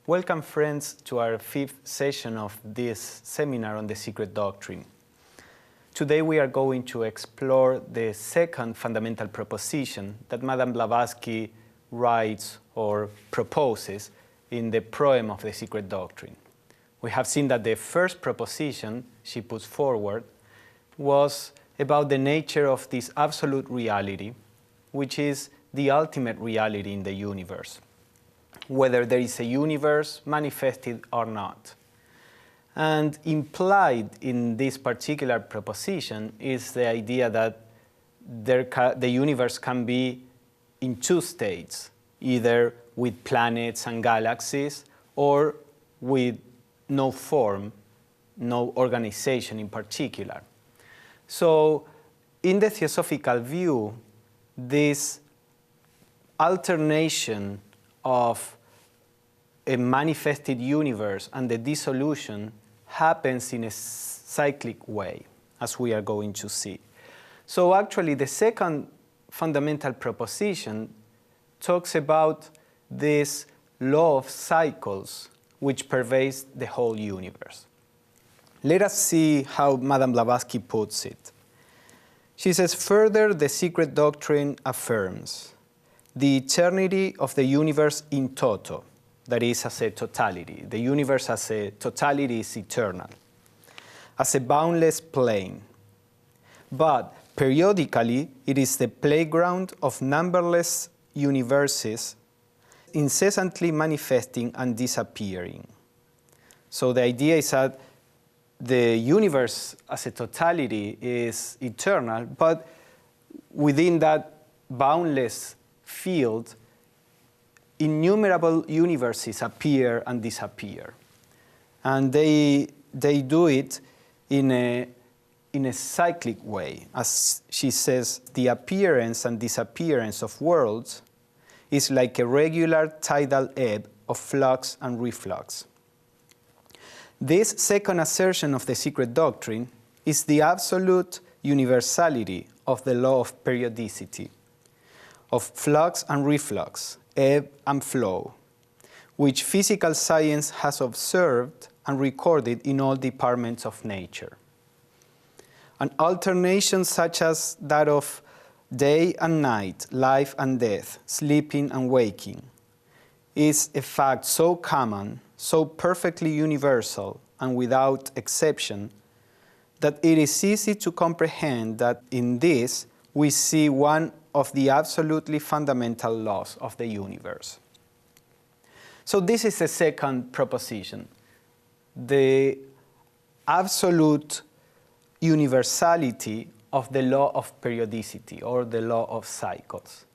Welcome, friends, to our fifth session of this seminar on the Secret Doctrine. Today we are going to explore the second fundamental proposition that Madame Blavatsky writes or proposes in the proem of the Secret Doctrine. We have seen that the first proposition she puts forward was about the nature of this absolute reality, which is the ultimate reality in the universe, whether there is a universe manifested or not. And implied in this particular proposition is the idea that the universe can be in two states, either with planets and galaxies or with no form, no organization in particular. So in the Theosophical view, this alternation of a manifested universe and the dissolution happens in a cyclic way, as we are going to see. So actually the second fundamental proposition talks about this law of cycles which pervades the whole universe. Let us see how Madame Blavatsky puts it. She says, further, the Secret Doctrine affirms the eternity of the universe in toto, that is, as a totality. The universe as a totality is eternal, as a boundless plane. But periodically, it is the playground of numberless universes incessantly manifesting and disappearing. So the idea is that the universe as a totality is eternal, but within that boundless field, innumerable universes appear and disappear. And they do it in a cyclic way. As she says, the appearance and disappearance of worlds is like a regular tidal ebb of flux and reflux. This second assertion of the Secret Doctrine is the absolute universality of the law of periodicity, of flux and reflux, ebb and flow, which physical science has observed and recorded in all departments of nature. An alternation such as that of day and night, life and death, sleeping and waking, is a fact so common, so perfectly universal and without exception, that it is easy to comprehend that in this we see one of the absolutely fundamental laws of the universe. So this is the second proposition, the absolute universality of the law of periodicity or the law of cycles.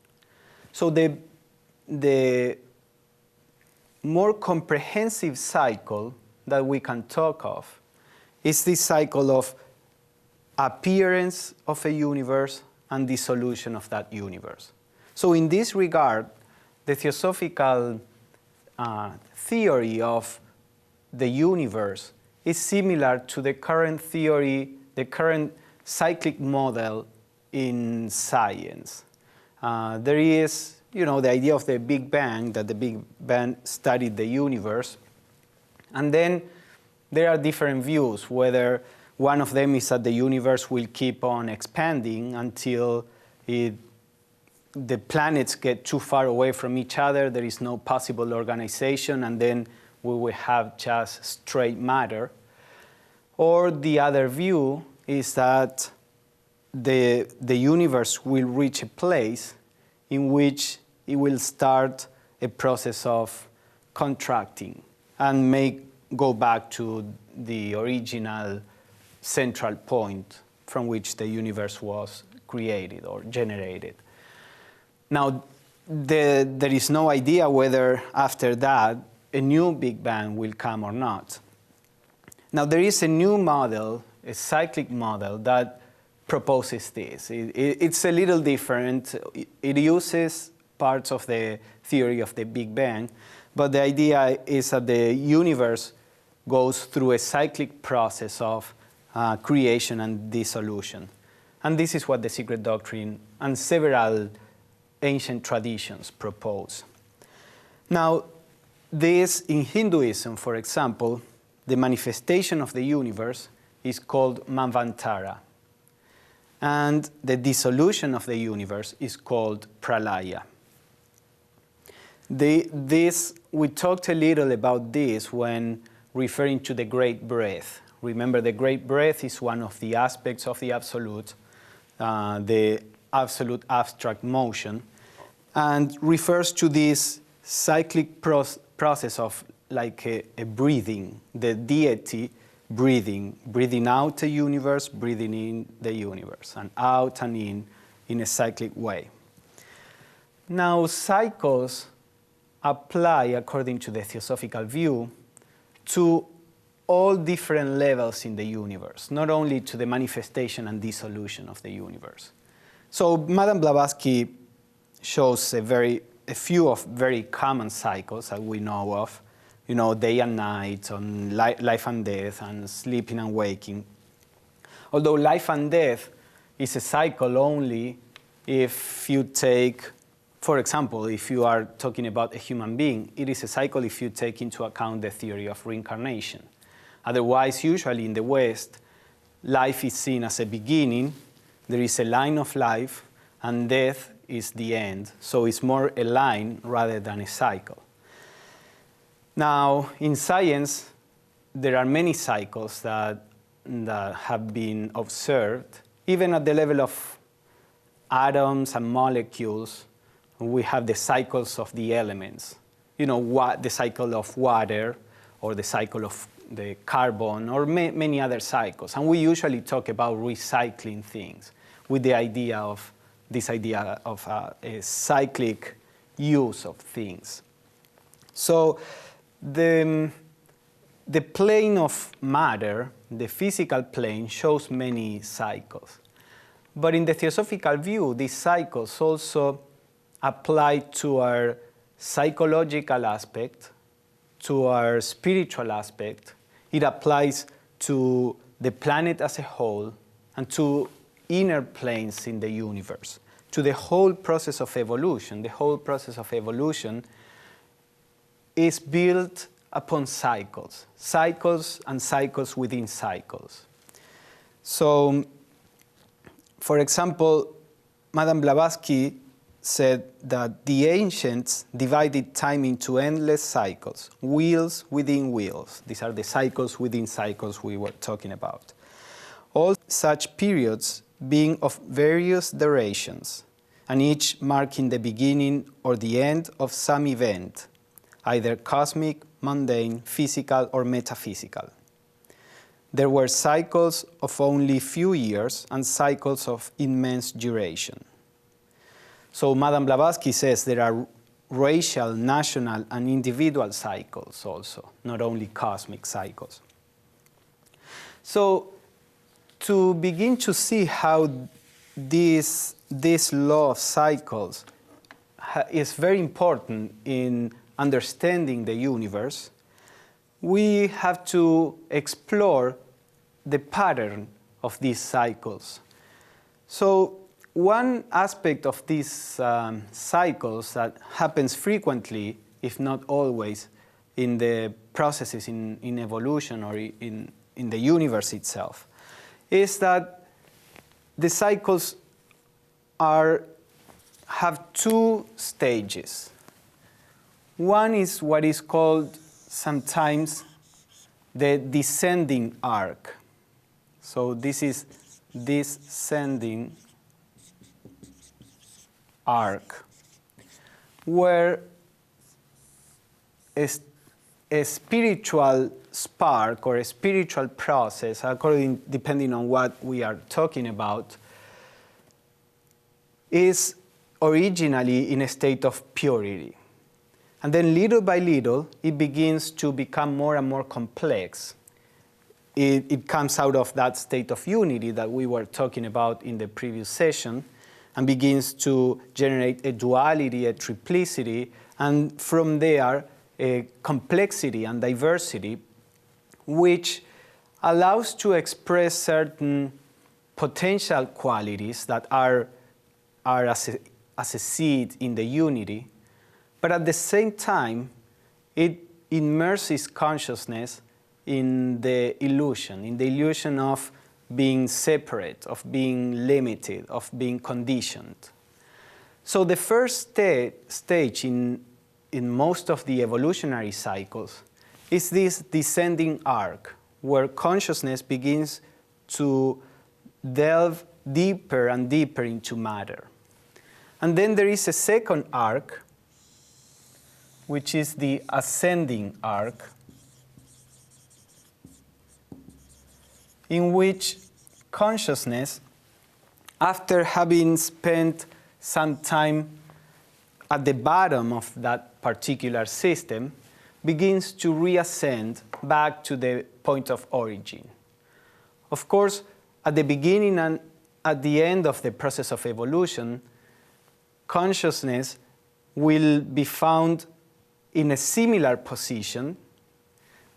So the more comprehensive cycle that we can talk of is this cycle of appearance of a universe and dissolution of that universe. So in this regard, the Theosophical theory of the universe is similar to the current theory, the current cyclic model in science. There is, the idea of the Big Bang, that the Big Bang studied the universe. And then there are different views, whether one of them is that the universe will keep on expanding until the planets get too far away from each other, there is no possible organization, and then we will have just straight matter. Or the other view is that the universe will reach a place in which it will start a process of contracting and may go back to the original central point from which the universe was created or generated. Now, there is no idea whether after that a new Big Bang will come or not. Now, there is a new model, a cyclic model, that proposes this. It's a little different. It uses parts of the theory of the Big Bang, but the idea is that the universe goes through a cyclic process of creation and dissolution. And this is what the Secret Doctrine and several ancient traditions propose. Now, this, in Hinduism, for example, the manifestation of the universe is called Manvantara. And the dissolution of the universe is called Pralaya. We talked a little about this when referring to the Great Breath. Remember, the Great Breath is one of the aspects of the absolute abstract motion, and refers to this cyclic process of like a breathing, the deity breathing out the universe, breathing in the universe, and out and in a cyclic way. Now, cycles apply, according to the Theosophical view, to all different levels in the universe, not only to the manifestation and dissolution of the universe. So Madame Blavatsky shows a few of very common cycles that we know of, day and night, on life and death, and sleeping and waking. Although life and death is a cycle only if you take, for example, if you are talking about a human being, it is a cycle if you take into account the theory of reincarnation. Otherwise, usually in the West, life is seen as a beginning, there is a line of life, and death is the end. So it's more a line rather than a cycle. Now, in science, there are many cycles that have been observed. Even at the level of atoms and molecules, we have the cycles of the elements. The cycle of water, or the cycle of the carbon, or many other cycles. And we usually talk about recycling things with the idea of a cyclic use of things. So the plane of matter, the physical plane, shows many cycles. But in the Theosophical view, these cycles also apply to our psychological aspect, to our spiritual aspect. It applies to the planet as a whole, and to inner planes in the universe, to the whole process of evolution. The whole process of evolution is built upon cycles and cycles within cycles. So, for example, Madame Blavatsky said that the ancients divided time into endless cycles, wheels within wheels. These are the cycles within cycles we were talking about. All such periods being of various durations, and each marking the beginning or the end of some event, either cosmic, mundane, physical, or metaphysical. There were cycles of only few years and cycles of immense duration. So Madame Blavatsky says there are racial, national, and individual cycles also, not only cosmic cycles. So to begin to see how this law of cycles is very important in understanding the universe, we have to explore the pattern of these cycles. So one aspect of these cycles that happens frequently, if not always, in the processes in evolution or in the universe itself, is that the cycles have two stages. One is what is called sometimes the descending arc. So this is descending arc, where a spiritual spark or a spiritual process, depending on what we are talking about, is originally in a state of purity. And then little by little, it begins to become more and more complex. It comes out of that state of unity that we were talking about in the previous session, and begins to generate a duality, a triplicity, and from there, a complexity and diversity, which allows to express certain potential qualities that are as a seed in the unity, but at the same time, it immerses consciousness in the illusion of being separate, of being limited, of being conditioned. So the first stage in most of the evolutionary cycles is this descending arc, where consciousness begins to delve deeper and deeper into matter. And then there is a second arc, which is the ascending arc, in which consciousness, after having spent some time at the bottom of that particular system, begins to reascend back to the point of origin. Of course, at the beginning and at the end of the process of evolution, consciousness will be found in a similar position,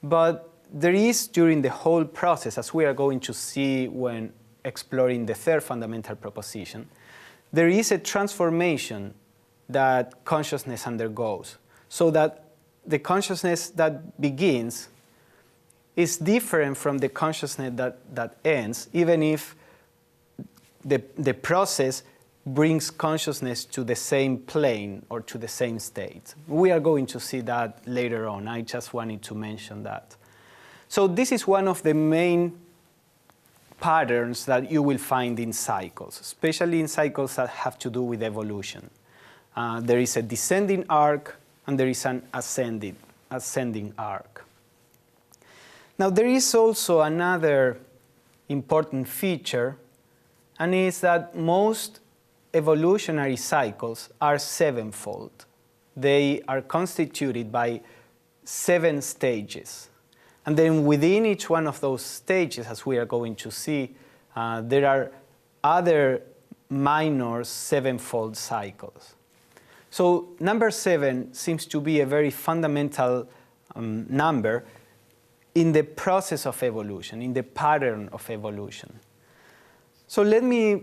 but there is, during the whole process, as we are going to see when exploring the third fundamental proposition, there is a transformation that consciousness undergoes, so that the consciousness that begins is different from the consciousness that ends, even if the process brings consciousness to the same plane or to the same state. We are going to see that later on. I just wanted to mention that. So this is one of the main patterns that you will find in cycles, especially in cycles that have to do with evolution. There is a descending arc and there is an ascending arc. Now there is also another important feature, and is that most evolutionary cycles are sevenfold. They are constituted by 7 stages. And then within each one of those stages, as we are going to see, there are other minor sevenfold cycles. So number 7 seems to be a very fundamental number in the process of evolution, in the pattern of evolution. So let me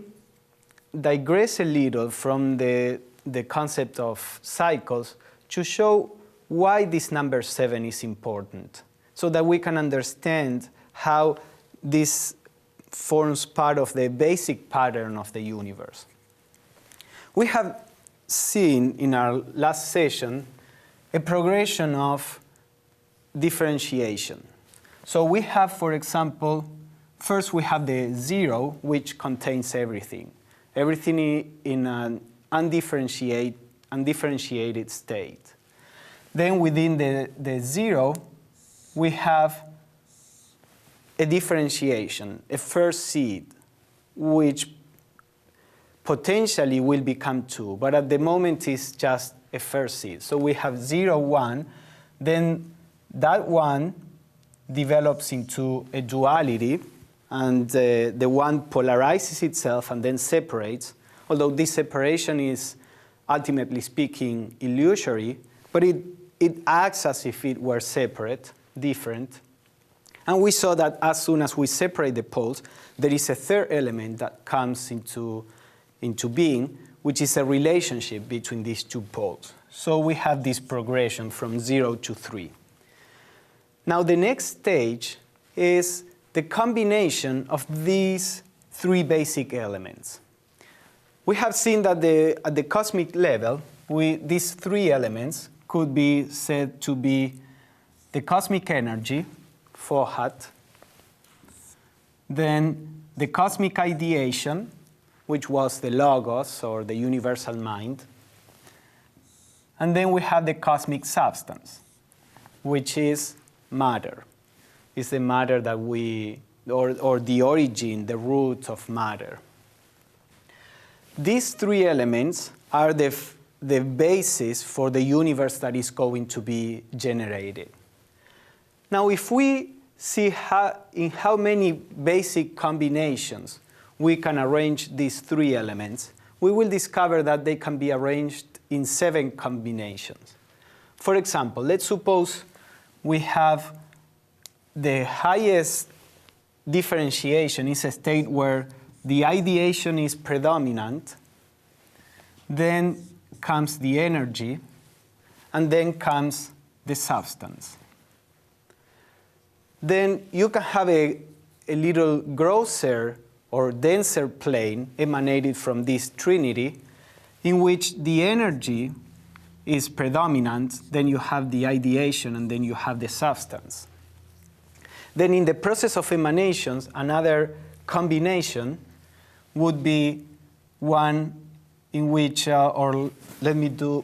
digress a little from the concept of cycles to show why this number 7 is important, so that we can understand how this forms part of the basic pattern of the universe. We have seen in our last session a progression of differentiation. So we have, for example, first we have the 0, which contains everything. Everything in an undifferentiated state. Then within the 0, we have a differentiation, a first seed, which potentially will become 2, but at the moment is just a first seed. So we have 0, 1, then that 1 develops into a duality, and the 1 polarizes itself and then separates, although this separation is, ultimately speaking, illusory, but it acts as if it were separate, different. And we saw that as soon as we separate the poles, there is a third element that comes into being, which is a relationship between these 2 poles. So we have this progression from 0 to 3. Now the next stage is the combination of these 3 basic elements. We have seen that at the cosmic level, these 3 elements could be said to be the cosmic energy, Fohat, then the cosmic ideation, which was the logos or the universal mind, and then we have the cosmic substance, which is matter. It's the matter that or the origin, the root of matter. These 3 elements are the basis for the universe that is going to be generated. Now, if we see in how many basic combinations we can arrange these 3 elements, we will discover that they can be arranged in 7 combinations. For example, let's suppose we have the highest differentiation is a state where the ideation is predominant, then comes the energy, and then comes the substance. Then you can have a little grosser or denser plane emanated from this trinity, in which the energy is predominant, then you have the ideation, and then you have the substance. Then in the process of emanations, another combination would be one in which, or let me do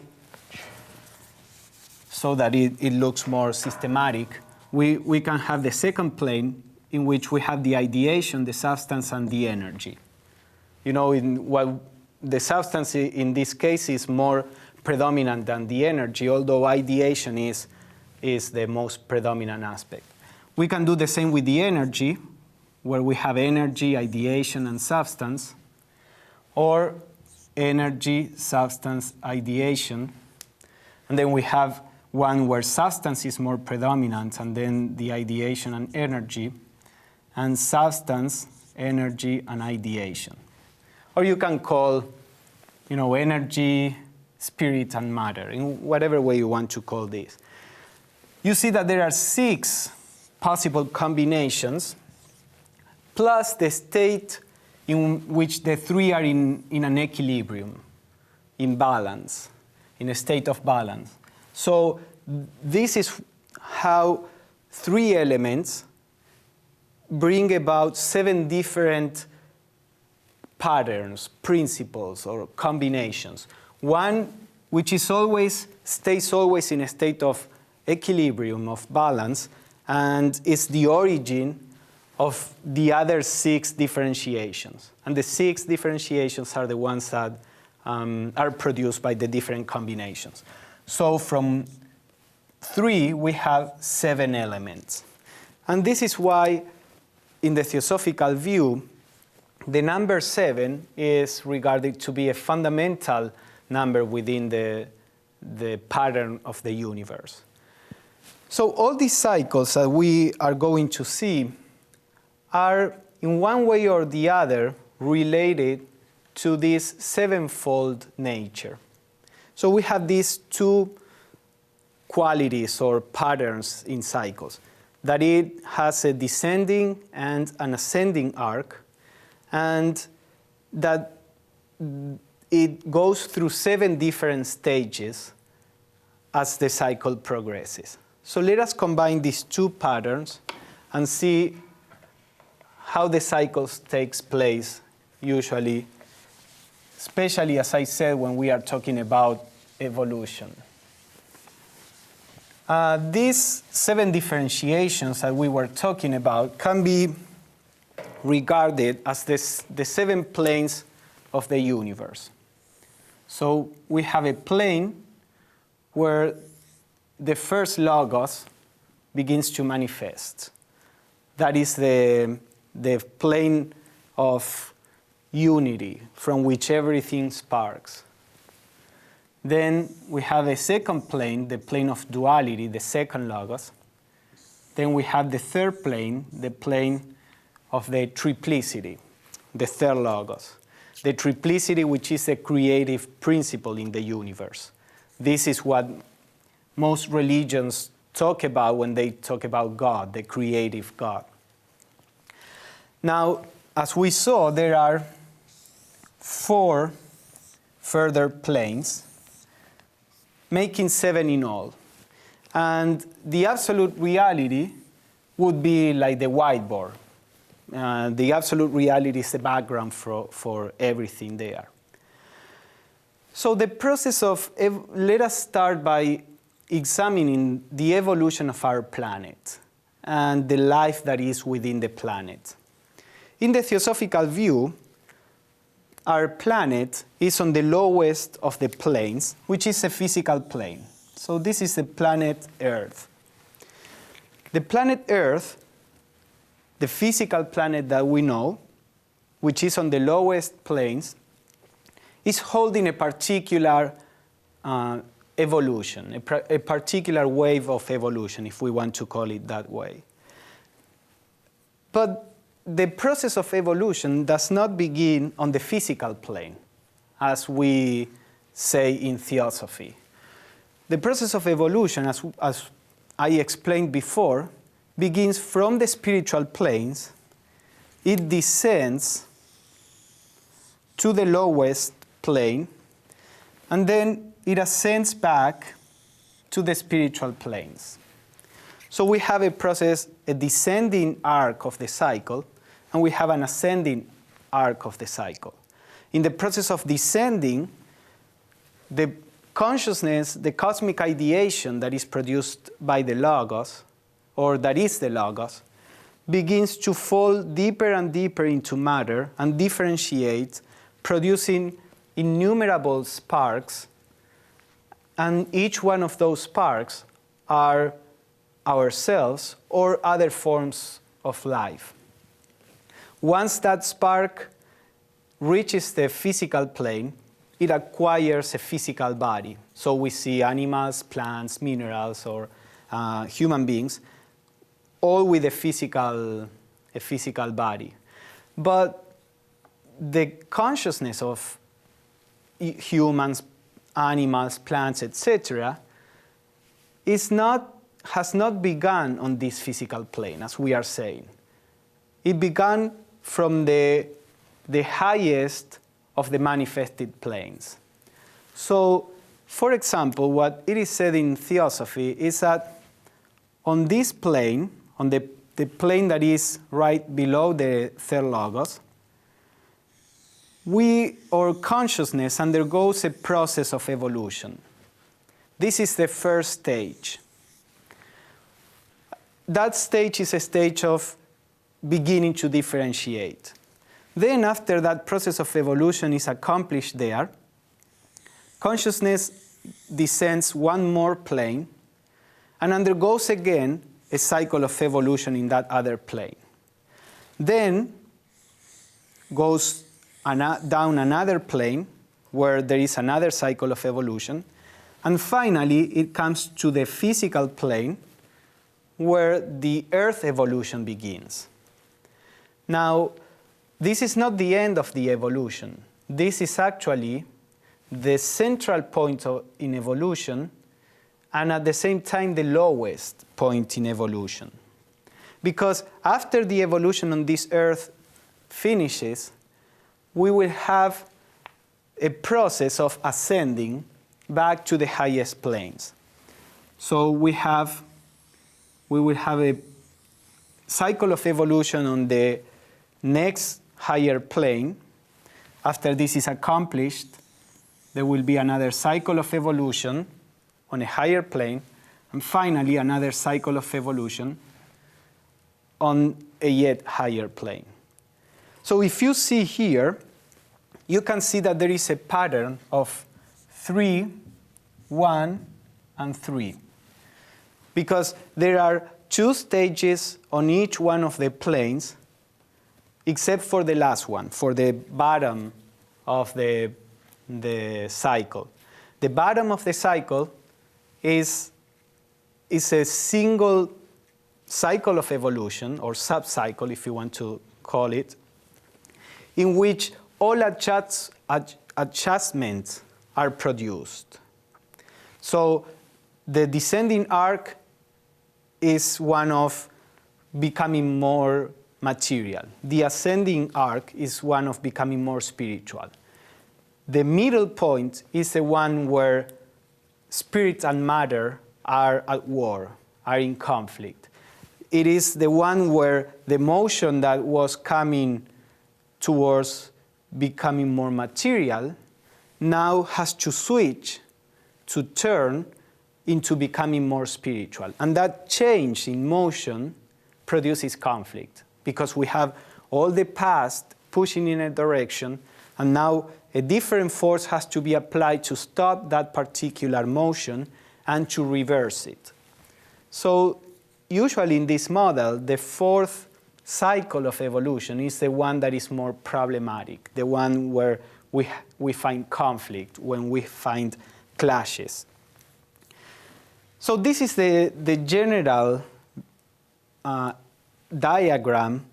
so that it looks more systematic. We can have the second plane in which we have the ideation, the substance, and the energy. You know, the substance in this case is more predominant than the energy, although ideation is the most predominant aspect. We can do the same with the energy, where we have energy, ideation, and substance, or energy, substance, ideation. And then we have one where substance is more predominant, and then the ideation and energy, and substance, energy, and ideation. Or you can call, energy, spirit, and matter, in whatever way you want to call this. You see that there are 6 possible combinations, plus the state in which the 3 are in an equilibrium, in balance, in a state of balance. So this is how 3 elements bring about 7 different patterns, principles, or combinations. One which stays always in a state of equilibrium, of balance, and is the origin of the other 6 differentiations. And the 6 differentiations are the ones that are produced by the different combinations. So from 3, we have 7 elements. And this is why, in the Theosophical view, the number 7 is regarded to be a fundamental number within the pattern of the universe. So all these cycles that we are going to see are, in one way or the other, related to this 7-fold nature. So we have these 2 qualities or patterns in cycles, that it has a descending and an ascending arc, and that it goes through 7 different stages as the cycle progresses. So let us combine these 2 patterns and see how the cycles takes place usually, especially, as I said, when we are talking about evolution. These 7 differentiations that we were talking about can be regarded as the 7 planes of the universe. So we have a plane where the first logos begins to manifest. That is the plane of unity from which everything sparks. Then we have a second plane, the plane of duality, the second logos. Then we have the third plane, the plane of the triplicity, the third logos. The triplicity, which is a creative principle in the universe. This is what most religions talk about when they talk about God, the creative God. Now, as we saw, there are 4 further planes, making 7 in all. And the absolute reality would be like the whiteboard. The absolute reality is the background for everything there. So the process of, let us start by examining the evolution of our planet and the life that is within the planet. In the Theosophical view, our planet is on the lowest of the planes, which is a physical plane. So this is the planet Earth. The planet Earth, the physical planet that we know, which is on the lowest planes, is holding a particular evolution, a particular wave of evolution, if we want to call it that way. But the process of evolution does not begin on the physical plane, as we say in Theosophy. the process of evolution, as I explained before, begins from the spiritual planes. It descends to the lowest plane, and then it ascends back to the spiritual planes. So we have a process, a descending arc of the cycle, and we have an ascending arc of the cycle. In the process of descending, the consciousness, the cosmic ideation that is produced by the Logos, or that is the Logos, begins to fall deeper and deeper into matter and differentiate, producing innumerable sparks, and each one of those sparks are ourselves or other forms of life. Once that spark reaches the physical plane, it acquires a physical body. So we see animals, plants, minerals, or human beings, all with a physical body. But the consciousness of humans, animals, plants, etc., has not begun on this physical plane, as we are saying. It began from the highest of the manifested planes. So, for example, what it is said in Theosophy is that on this plane, on the plane that is right below the third Logos, our consciousness undergoes a process of evolution. This is the first stage. That stage is a stage of beginning to differentiate. Then, after that process of evolution is accomplished there, consciousness descends one more plane and undergoes again a cycle of evolution in that other plane. Then goes down another plane where there is another cycle of evolution, and finally it comes to the physical plane where the Earth evolution begins. Now, this is not the end of the evolution. This is actually the central point in evolution, and at the same time the lowest point in evolution. Because after the evolution on this Earth finishes, we will have a process of ascending back to the highest planes. So we will have a cycle of evolution on the next higher plane. After this is accomplished, there will be another cycle of evolution on a higher plane, and finally another cycle of evolution on a yet higher plane. So if you see here, you can see that there is a pattern of 3, 1, and 3. Because there are 2 stages on each one of the planes, except for the last one, for the bottom of the cycle. The bottom of the cycle is a single cycle of evolution, or sub-cycle if you want to call it, in which all adjustments are produced. So the descending arc is one of becoming more material. The ascending arc is one of becoming more spiritual. The middle point is the one where spirit and matter are at war, are in conflict. It is the one where the motion that was coming towards becoming more material now has to switch, to turn into becoming more spiritual. And that change in motion produces conflict, because we have all the past pushing in a direction, and now a different force has to be applied to stop that particular motion and to reverse it. So usually in this model, the fourth cycle of evolution is the one that is more problematic, the one where we find conflict, when we find clashes. So this is the general diagram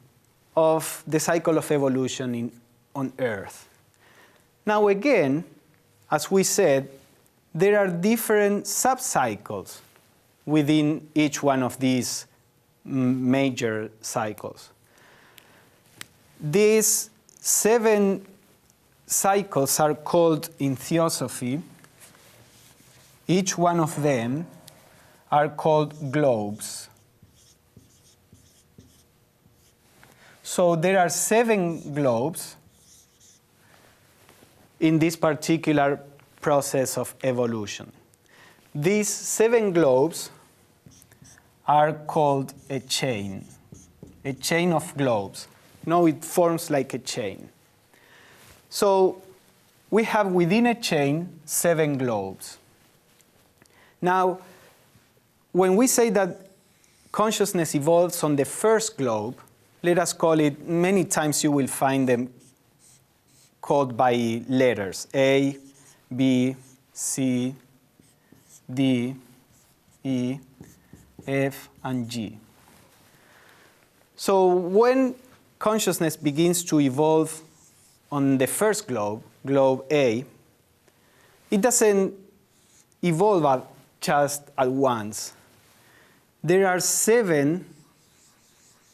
of the cycle of evolution on Earth. Now again, as we said, there are different subcycles within each one of these major cycles. These 7 cycles are called in Theosophy, each one of them are called globes. So there are 7 globes in this particular process of evolution. These 7 globes are called a chain of globes. No, it forms like a chain. So we have within a chain 7 globes. Now, when we say that consciousness evolves on the first globe, let us call it, many times you will find them called by letters, A, B, C, D, E, F, and G. So when consciousness begins to evolve on the first globe, globe A, it doesn't evolve just at once. There are 7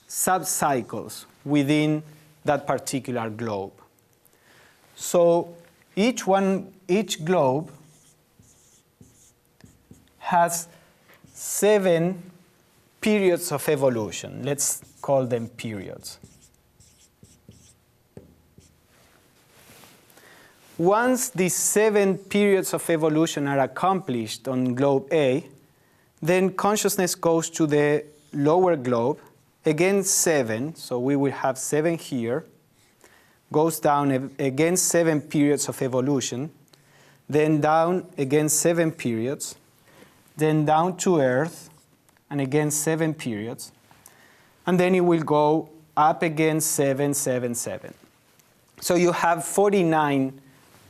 subcycles within that particular globe. So each globe has 7 periods of evolution. Let's call them periods. Once these 7 periods of evolution are accomplished on globe A, then consciousness goes to the lower globe, again 7, so we will have 7 here, goes down again 7 periods of evolution, then down again 7 periods, then down to Earth, and again 7 periods, and then it will go up again 7, 7, 7. So you have 49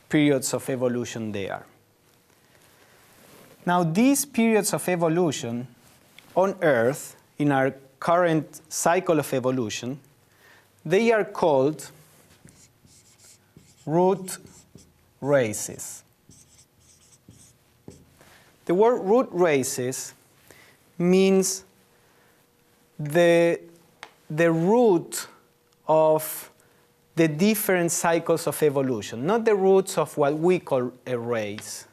periods of evolution there. Now these periods of evolution on Earth, in our current cycle of evolution, they are called root races. The word root races means the root of the different cycles of evolution, not the roots of what we call a race,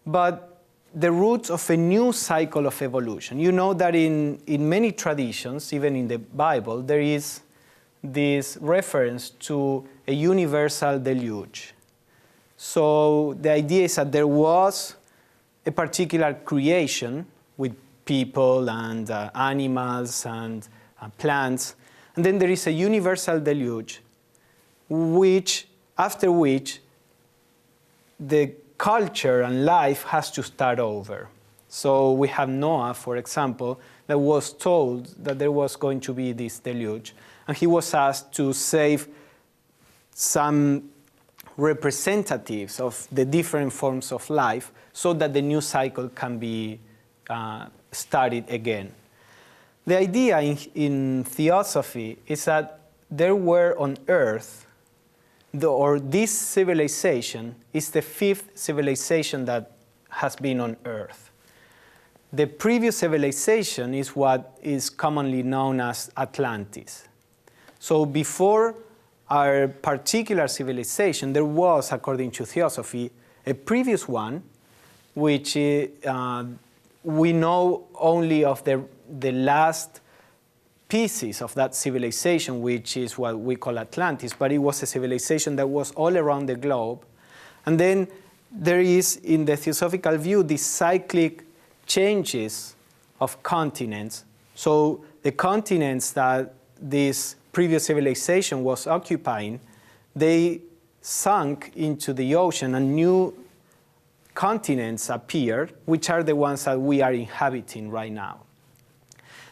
but the roots of a new cycle of evolution. You know that in many traditions, even in the Bible, there is this reference to a universal deluge. So the idea is that there was a particular creation with people and animals and plants, and then there is a universal deluge, after which the culture and life has to start over. So we have Noah, for example, that was told that there was going to be this deluge, and he was asked to save some representatives of the different forms of life so that the new cycle can be started again. The idea in Theosophy is that there were on Earth, this civilization is the 5th civilization that has been on Earth. The previous civilization is what is commonly known as Atlantis. So before our particular civilization, there was, according to Theosophy, a previous one, which we know only of the last pieces of that civilization, which is what we call Atlantis, but it was a civilization that was all around the globe. And then there is, in the Theosophical view, these cyclic changes of continents. So the continents that this previous civilization was occupying, they sunk into the ocean and new continents appeared, which are the ones that we are inhabiting right now.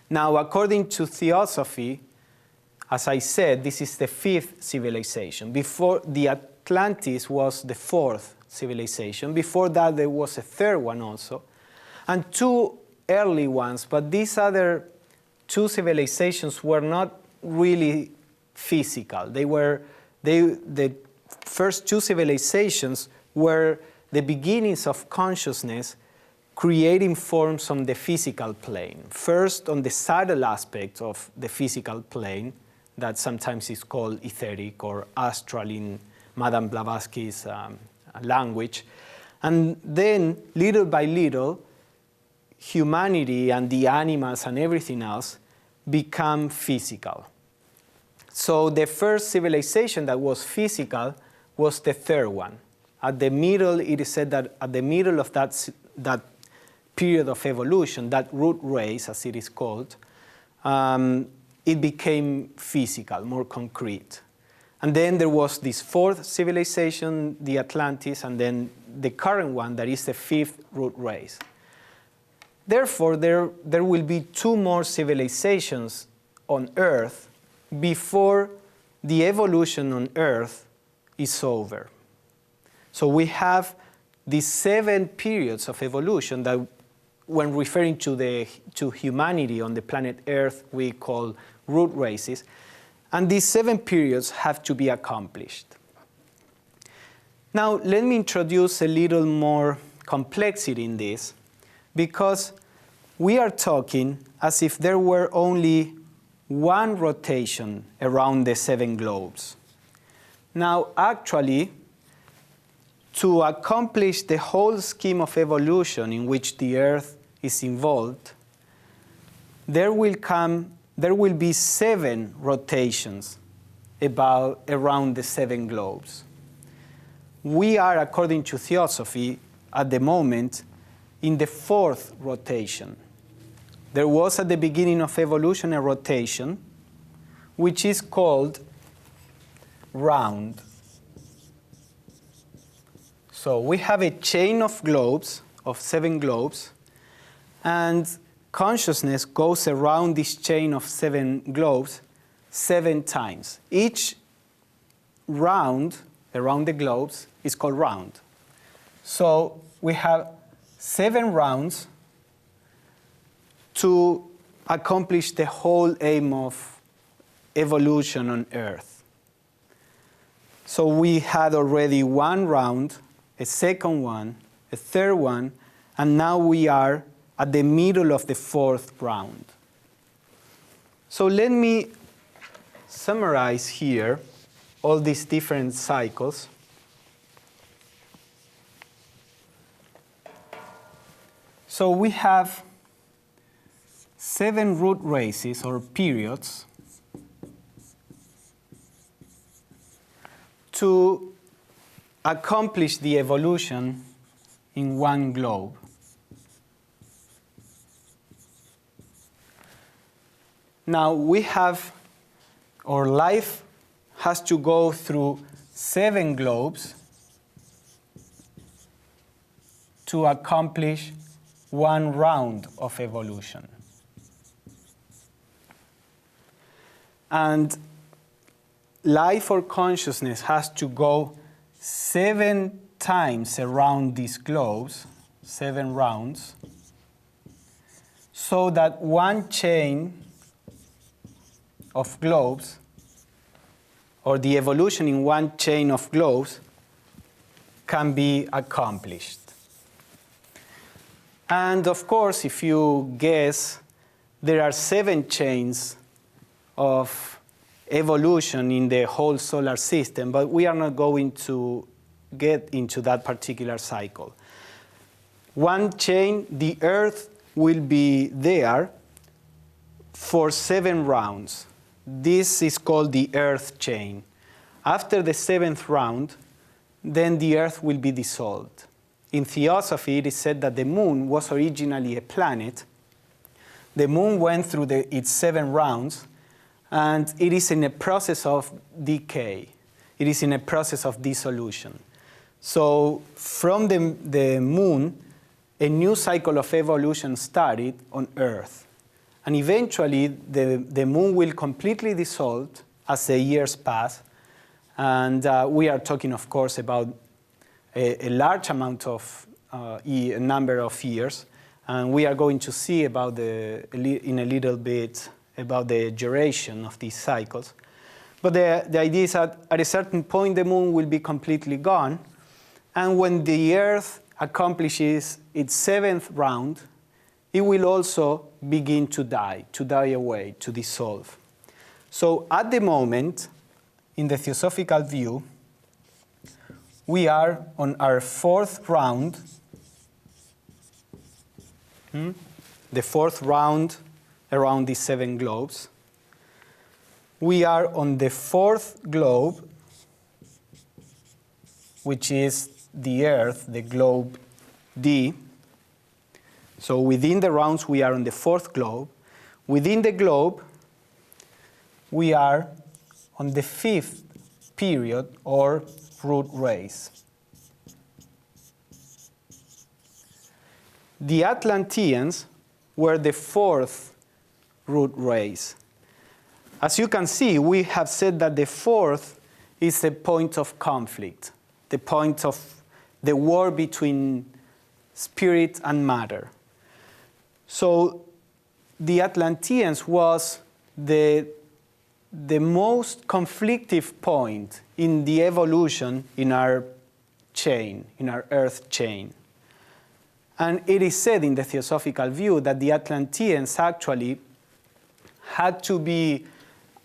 Now, according to Theosophy, as I said, this is the 5th civilization. Before, the Atlantis was the 4th civilization. Before that, there was a 3rd one also, and 2 early ones, but these other 2 civilizations were not really physical. The first 2 civilizations were the beginnings of consciousness creating forms on the physical plane. First, on the subtle aspect of the physical plane, that sometimes is called etheric or astral in Madame Blavatsky's language. And then, little by little, humanity and the animals and everything else become physical. So the first civilization that was physical was the third one. At the middle, it is said that at the middle of that period of evolution, that root race, as it is called, it became physical, more concrete. And then there was this fourth civilization, the Atlantis, and then the current one, that is the fifth root race. Therefore, there will be two more civilizations on Earth before the evolution on Earth is over. So we have these 7 periods of evolution that, when referring to humanity on the planet Earth, we call root races. And these 7 periods have to be accomplished. Now, let me introduce a little more complexity in this, because we are talking as if there were only one rotation around the 7 globes. Now, actually, to accomplish the whole scheme of evolution in which the Earth is involved, there will be 7 rotations around the 7 globes. We are, according to Theosophy, at the moment, in the 4th rotation. There was at the beginning of evolution a rotation which is called round. So we have a chain of globes, of 7 globes, and consciousness goes around this chain of 7 globes 7 times. Each round around the globes is called round. So we have 7 rounds to accomplish the whole aim of evolution on Earth. So we had already 1 round, a second one, a third one, and now we are at the middle of the 4th round. So let me summarize here all these different cycles. So we have 7 root races or periods to accomplish the evolution in 1 globe. Now we have, our life has to go through 7 globes to accomplish 1 round of evolution. And life or consciousness has to go 7 times around these globes, 7 rounds, so that 1 chain of globes, or the evolution in 1 chain of globes, can be accomplished. And of course, if you guess, there are 7 chains of evolution in the whole solar system, but we are not going to get into that particular cycle. 1 chain, the Earth will be there for 7 rounds. This is called the Earth chain. After the 7th round, then the Earth will be dissolved. In Theosophy, it is said that the Moon was originally a planet. The Moon went through its 7 rounds, and it is in a process of decay. It is in a process of dissolution. So from the Moon, a new cycle of evolution started on Earth. And eventually, the Moon will completely dissolve as the years pass. And we are talking, of course, about a large amount of a number of years. And we are going to see about in a little bit about the duration of these cycles. But the idea is that at a certain point, the Moon will be completely gone. And when the Earth accomplishes its 7th round, it will also begin to die away, to dissolve. So at the moment, in the Theosophical view, we are on our 4th round, the 4th round around these 7 globes. We are on the 4th globe, which is the Earth, the globe D. So within the rounds, we are on the 4th globe. Within the globe, we are on the 5th period, or root race. The Atlanteans were the 4th root race. As you can see, we have said that the 4th is the point of conflict, the point of the war between spirit and matter. So the Atlanteans was the most conflictive point in the evolution in our chain, in our Earth chain. And it is said in the Theosophical view that the Atlanteans actually had to be,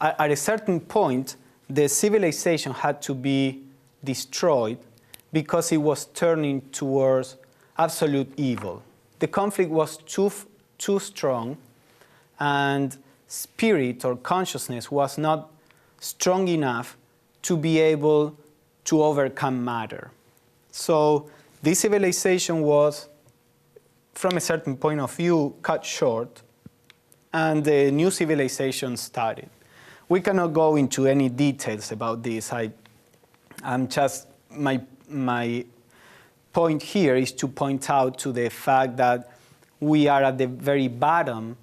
at a certain point, the civilization had to be destroyed because it was turning towards absolute evil. The conflict was too strong, and spirit or consciousness was not strong enough to be able to overcome matter. So this civilization was, from a certain point of view, cut short, and the new civilization started. We cannot go into any details about this. I'm just, my point here is to point out to the fact that we are at the very bottom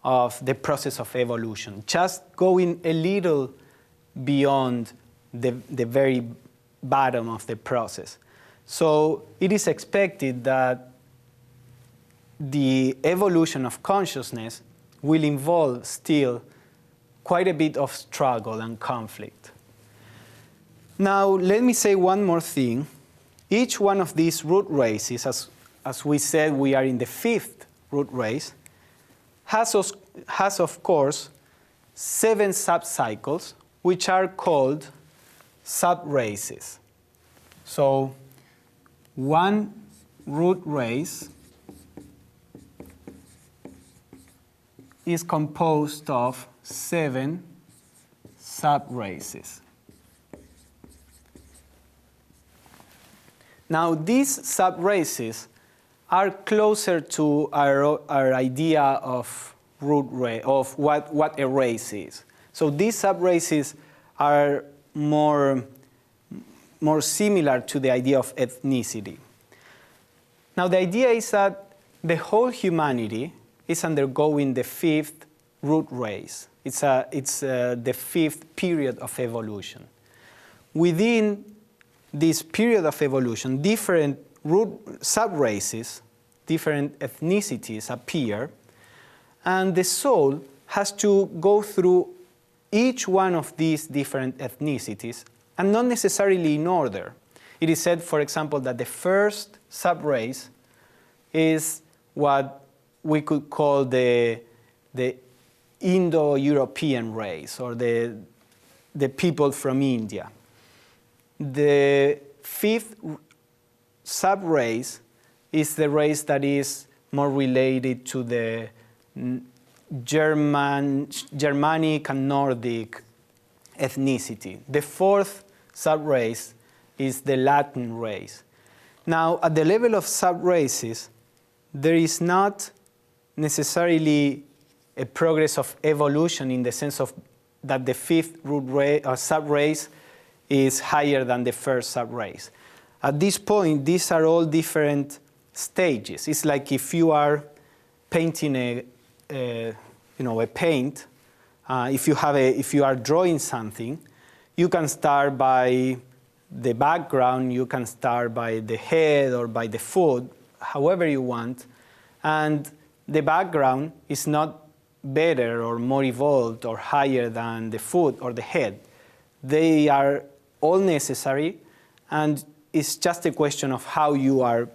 of the process of evolution, just going a little beyond the very bottom of the process. So it is expected that the evolution of consciousness will involve still quite a bit of struggle and conflict. Now, let me say one more thing. Each one of these root races, as we said, we are in the 5th root race, has of course 7 subcycles, which are called subraces. So one root race is composed of 7 subraces. Now, these subraces are closer to our idea of of what a race is. So these subraces are more similar to the idea of ethnicity. Now, the idea is that the whole humanity is undergoing the 5th root race. It's the 5th period of evolution. Within this period of evolution, different subraces, different ethnicities appear, and the soul has to go through each one of these different ethnicities, and not necessarily in order. It is said, for example, that the first subrace is what we could call the Indo-European race, or the people from India. The 5th subrace is the race that is more related to the Germanic and Nordic ethnicity. The 4th subrace is the Latin race. Now, at the level of subraces, there is not necessarily a progress of evolution in the sense of that the 5th subrace is higher than the first subrace. At this point, these are all different stages. It's like if you are painting a paint. If you are drawing something, you can start by the background, you can start by the head or by the foot, however you want, and the background is not better or more evolved or higher than the foot or the head. They are all necessary, and it's just a question of how you are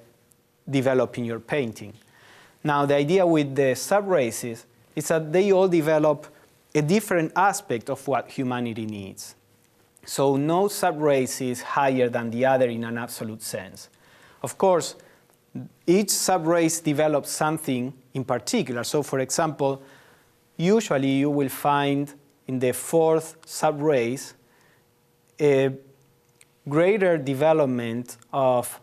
developing your painting. Now, the idea with the subraces is that they all develop a different aspect of what humanity needs. So no subrace is higher than the other in an absolute sense. Of course, each subrace develops something in particular. So for example, usually you will find in the fourth subrace a greater development of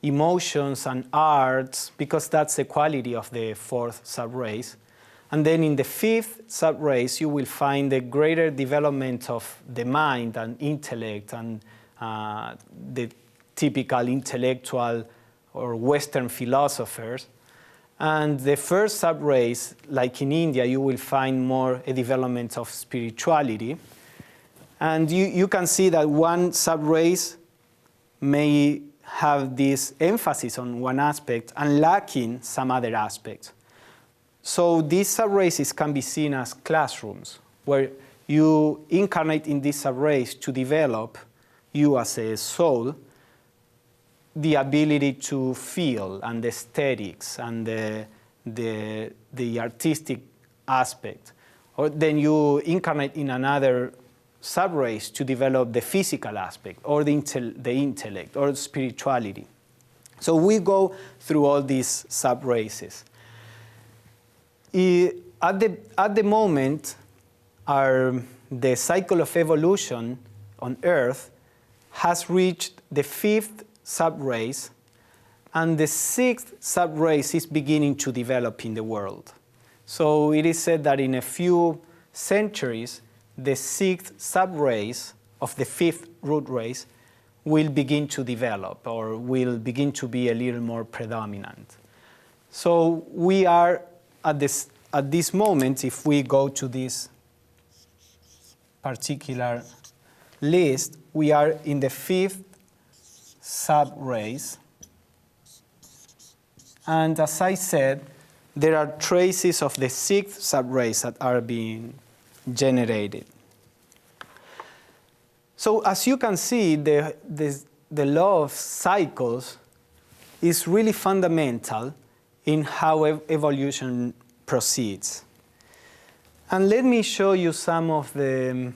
emotions and arts, because that's the quality of the fourth subrace. And then in the fifth subrace, you will find a greater development of the mind and intellect and the typical intellectual or Western philosophers. And the first subrace, like in India, you will find more a development of spirituality. And you can see that one subrace may have this emphasis on one aspect and lacking some other aspects. So these subraces can be seen as classrooms, where you incarnate in this subrace to develop, you as a soul, the ability to feel and the aesthetics and the artistic aspect. Or then you incarnate in another subrace to develop the physical aspect or the intellect or spirituality. So we go through all these subraces. At the moment, the cycle of evolution on Earth has reached the fifth subrace, and the sixth subrace is beginning to develop in the world. So it is said that in a few centuries, the sixth subrace of the fifth root race will begin to develop, or will begin to be a little more predominant. So we are at this moment, if we go to this particular list, we are in the fifth subrace. And as I said, there are traces of the sixth subrace that are being generated. So as you can see, the law of cycles is really fundamental in how evolution proceeds. And let me show you some of the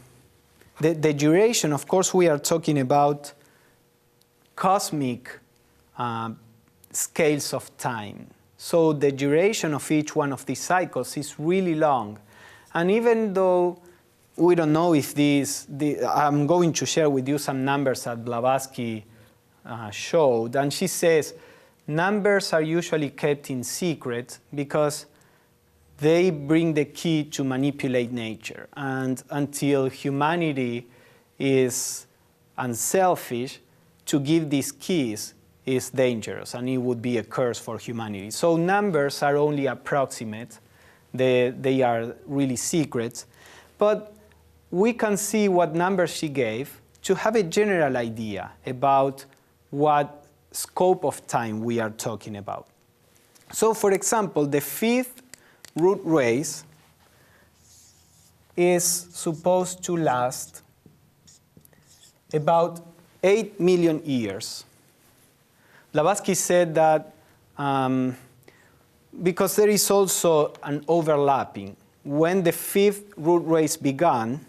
duration. Of course, we are talking about cosmic scales of time. So the duration of each one of these cycles is really long. And even though we don't know if I'm going to share with you some numbers that Blavatsky showed. And she says numbers are usually kept in secret because they bring the key to manipulate nature. And until humanity is unselfish, to give these keys is dangerous, and it would be a curse for humanity. So numbers are only approximate. They are really secrets. But we can see what numbers she gave to have a general idea about what scope of time we are talking about. So for example, the fifth root race is supposed to last about 8 million years. Blavatsky said that because there is also an overlapping. When the fifth root race began,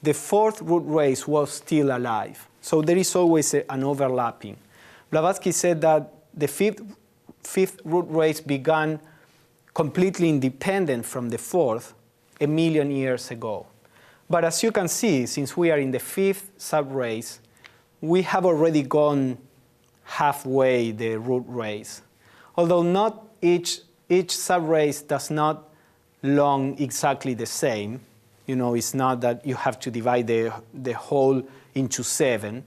the fourth root race was still alive. So there is always an overlapping. Blavatsky said that the fifth root race began completely independent from the fourth 1 million years ago. But as you can see, since we are in the fifth subrace, we have already gone halfway the root race. Although not each subrace does not long exactly the same. You know, it's not that you have to divide the whole into 7,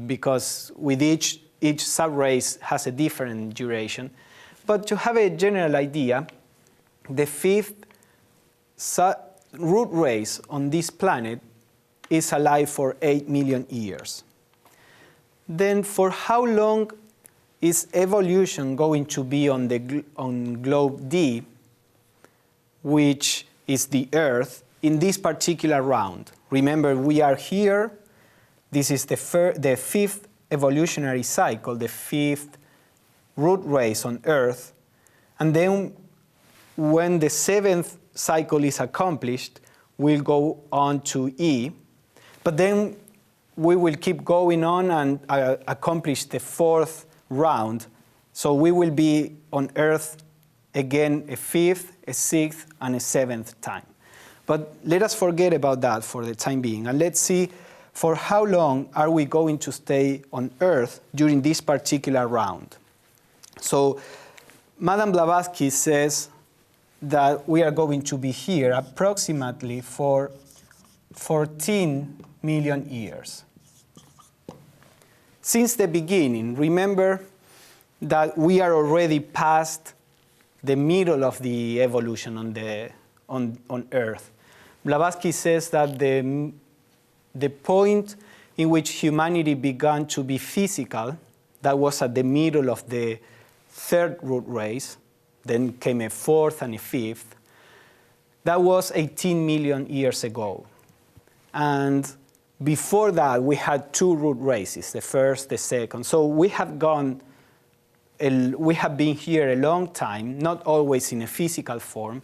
because with each subrace has a different duration. But to have a general idea, the fifth root race on this planet is alive for 8 million years. Then for how long is evolution going to be on globe D, which is the Earth, in this particular round? Remember, we are here. This is the fifth evolutionary cycle, the 5th root race on Earth, and then when the 7th cycle is accomplished, we'll go on to E, but then we will keep going on and accomplish the 4th round. So we will be on Earth again a 5th, a 6th, and a 7th time. But let us forget about that for the time being, and let's see for how long are we going to stay on Earth during this particular round. So Madame Blavatsky says that we are going to be here approximately for 14 million years. Since the beginning, remember that we are already past the middle of the evolution on Earth. Blavatsky says that the point in which humanity began to be physical, that was at the middle of the 3rd root race, then came a 4th and a 5th, that was 18 million years ago. And before that, we had 2 root races, the 1st, the 2nd. So we have been here a long time, not always in a physical form.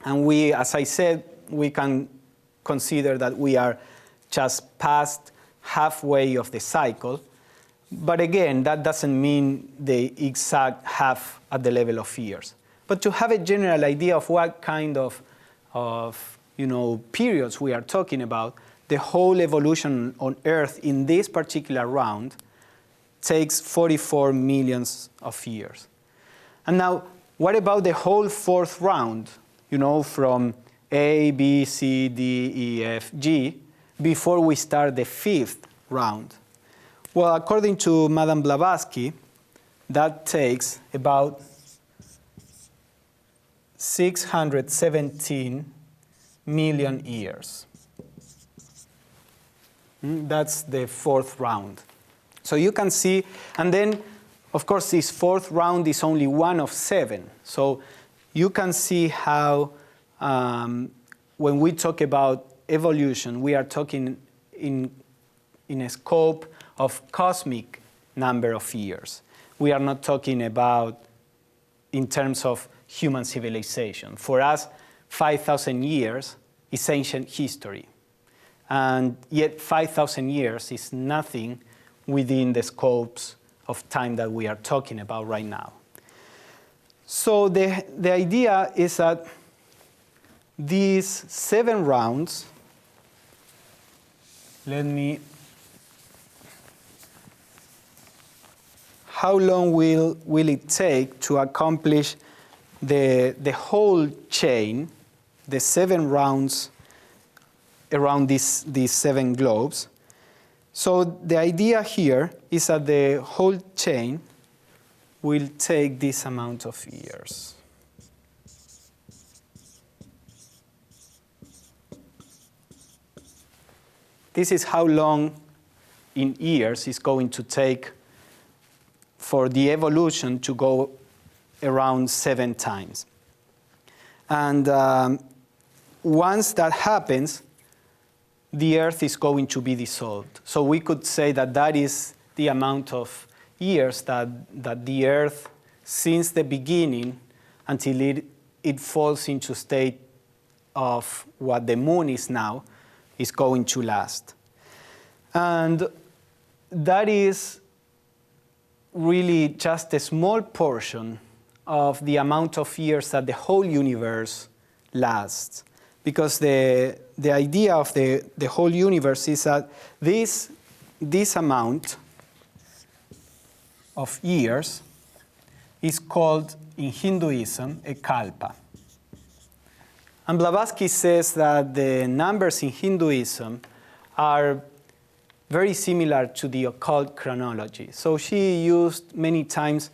And we, as I said, we can consider that we are just past halfway of the cycle. But again, that doesn't mean the exact half at the level of years. But to have a general idea of what kind of periods we are talking about, the whole evolution on Earth in this particular round takes 44 million of years. And now, what about the whole 4th round, from A, B, C, D, E, F, G, before we start the 5th round? Well, according to Madame Blavatsky, that takes about 617 million years. That's the 4th round. So you can see, and then, of course, this 4th round is only one of 7. So you can see how when we talk about evolution, we are talking in a scope of cosmic number of years. We are not talking about in terms of human civilization. For us, 5,000 years is ancient history. And yet 5,000 years is nothing within the scopes of time that we are talking about right now. So the idea is that these 7 rounds, how long will it take to accomplish the whole chain, the 7 rounds around these 7 globes? So the idea here is that the whole chain will take this amount of years. This is how long in years it's going to take for the evolution to go around 7 times. And once that happens, the Earth is going to be dissolved. So we could say that that is the amount of years that the Earth, since the beginning until it falls into state of what the Moon is now, is going to last. And that is really just a small portion of the amount of years that the whole universe lasts. Because the idea of the whole universe is that this amount of years is called, in Hinduism, a kalpa. And Blavatsky says that the numbers in Hinduism are very similar to the occult chronology. So she used many times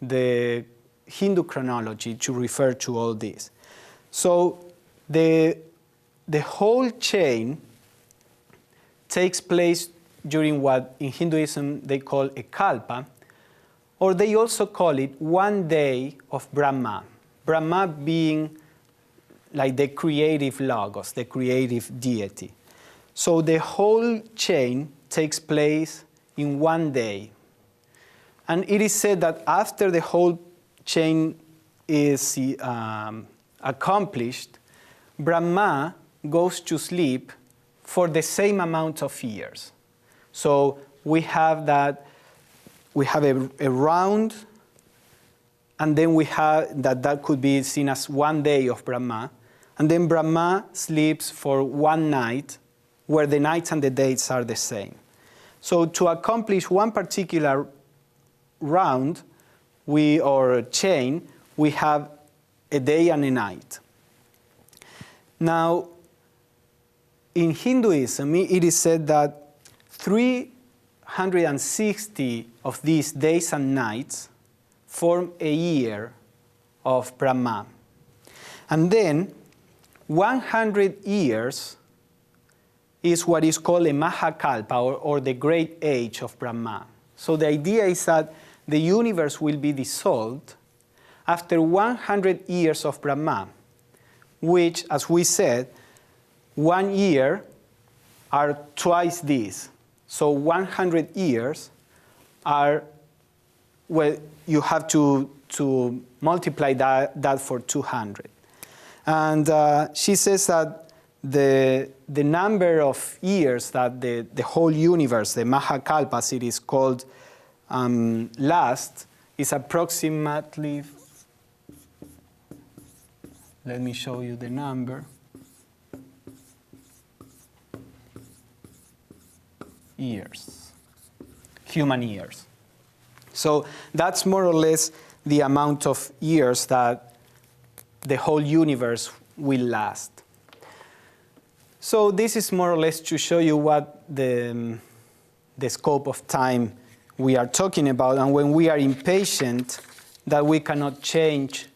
the Hindu chronology to refer to all this. So the whole chain takes place during what in Hinduism they call a kalpa, or they also call it one day of Brahma. Brahma being like the creative logos, the creative deity. So the whole chain takes place in one day. And it is said that after the whole chain is accomplished, Brahma goes to sleep for the same amount of years. So we have a round, and then we have that could be seen as one day of Brahma, and then Brahma sleeps for one night, where the nights and the days are the same. So to accomplish one particular round, or chain, we have a day and a night. Now, in Hinduism, it is said that 360 of these days and nights form a year of Brahma. And then 100 years is what is called a Mahakalpa, or the great age of Brahma. So the idea is that the universe will be dissolved after 100 years of Brahma, which, as we said, 1 year are twice this. So 100 years are, well, you have to multiply that for 200. And she says that the number of years that the whole universe, the Mahakalpas, it is called, lasts, is approximately, let me show you the number, years, human years. So that's more or less the amount of years that the whole universe will last. So this is more or less to show you what the scope of time we are talking about, and when we are impatient that we cannot change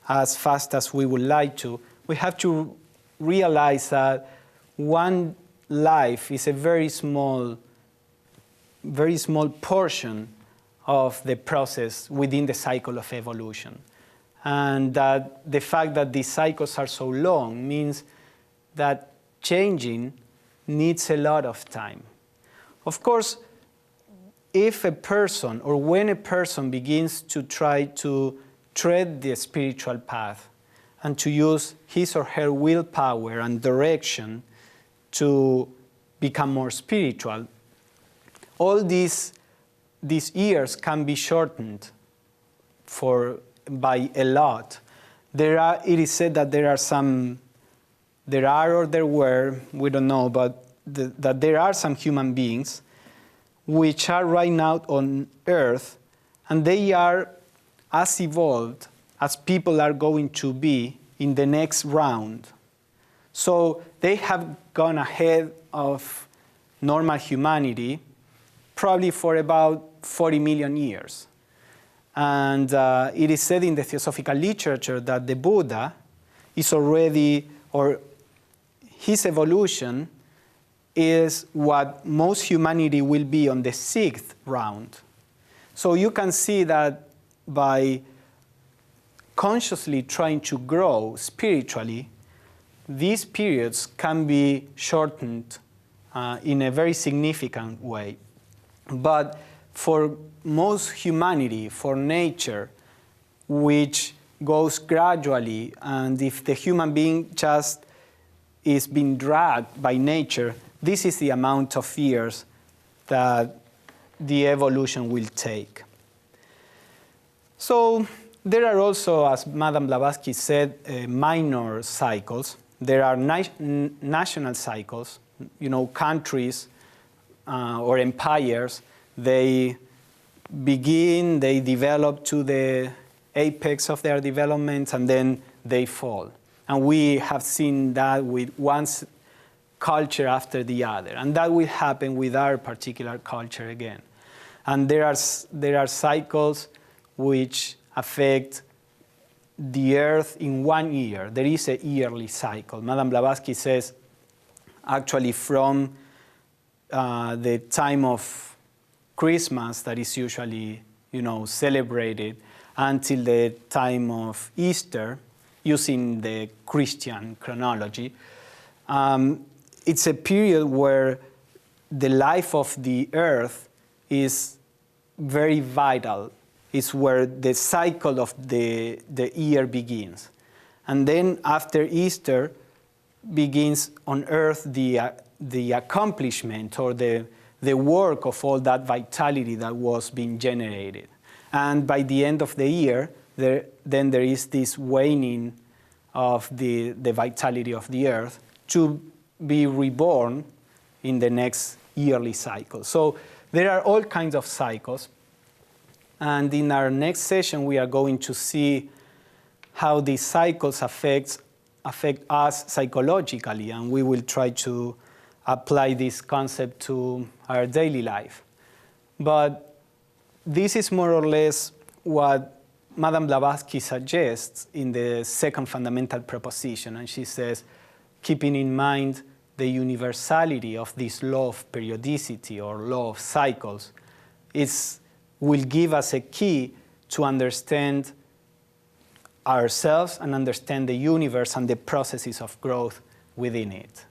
as fast as we would like to, we have to realize that one life is a very small portion of the process within the cycle of evolution. And that the fact that these cycles are so long means that changing needs a lot of time. Of course, if a person, or when a person begins to try to tread the spiritual path and to use his or her willpower and direction to become more spiritual, all these years can be shortened by a lot. It is said that there were, we don't know, but that there are some human beings which are right now on Earth, and they are as evolved as people are going to be in the next round. So they have gone ahead of normal humanity probably for about 40 million years. And it is said in the Theosophical literature that the Buddha is already, or his evolution is what most humanity will be on the 6th round. So you can see that by consciously trying to grow spiritually, these periods can be shortened in a very significant way. But for most humanity, for nature, which goes gradually, and if the human being just is being dragged by nature, this is the amount of years that the evolution will take. So there are also, as Madame Blavatsky said, minor cycles. There are national cycles, countries or empires. They begin, they develop to the apex of their development, and then they fall. And we have seen that with one culture after the other. And that will happen with our particular culture again. And there are cycles which affect the Earth in 1 year. There is a yearly cycle. Madame Blavatsky says, actually from the time of Christmas, that is usually, celebrated, until the time of Easter, using the Christian chronology, it's a period where the life of the Earth is very vital. It's where the cycle of the year begins. And then after Easter begins on earth the accomplishment or the work of all that vitality that was being generated. And by the end of the year, then there is this waning of the vitality of the earth to be reborn in the next yearly cycle. So there are all kinds of cycles. And in our next session, we are going to see how these cycles affect us psychologically, and we will try to apply this concept to our daily life. But this is more or less what Madame Blavatsky suggests in the second fundamental proposition, and she says, keeping in mind the universality of this law of periodicity or law of cycles, will give us a key to understand ourselves and understand the universe and the processes of growth within it.